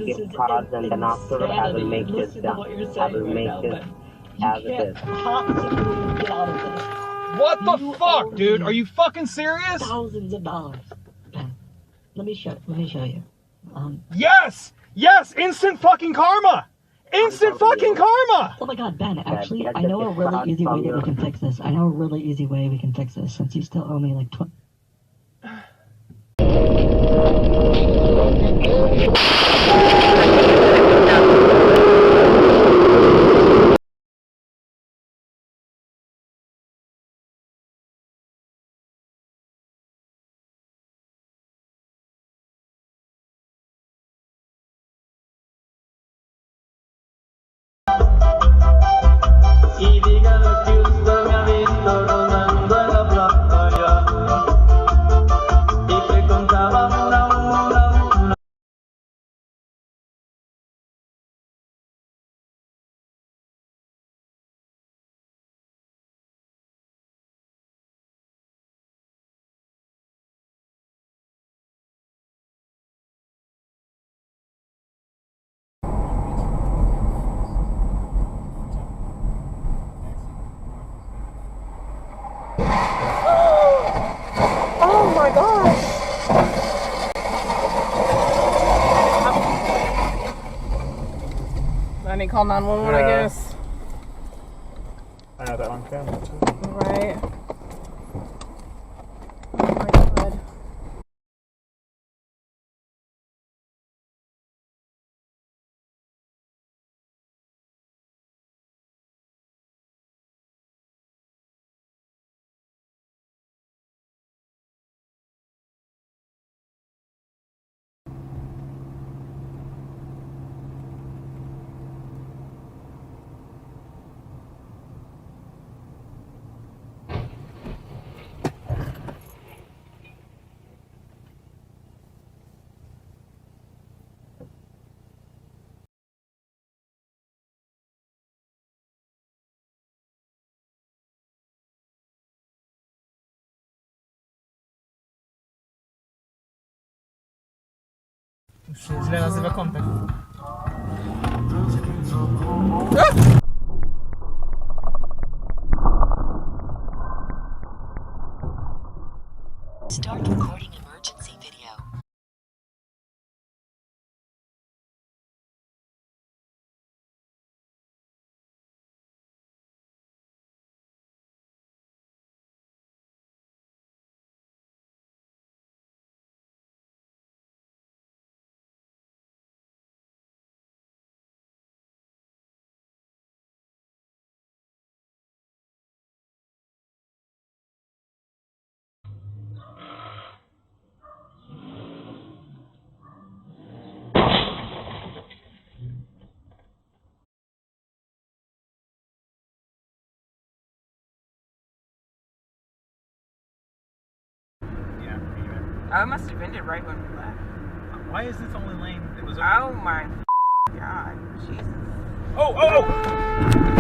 gift cards, and then after I will make this done. I will make this as it is. Possibly get out of this. What the fuck, dude? Are you fucking serious? Thousands of dollars. Ben, let me show you. Yes! Yes! Instant fucking karma! Instant fucking karma! Oh my god, Ben, actually, I know a really easy way that we can fix this. Since you still owe me like Oh my gosh! I need to call 911, I guess. I know that on camera too. Right. Oh my god. Źle nazywa kontek. Start recording emergency video. I must have ended right when we left. Why is this only lane that was open? Oh my god, Jesus. Oh!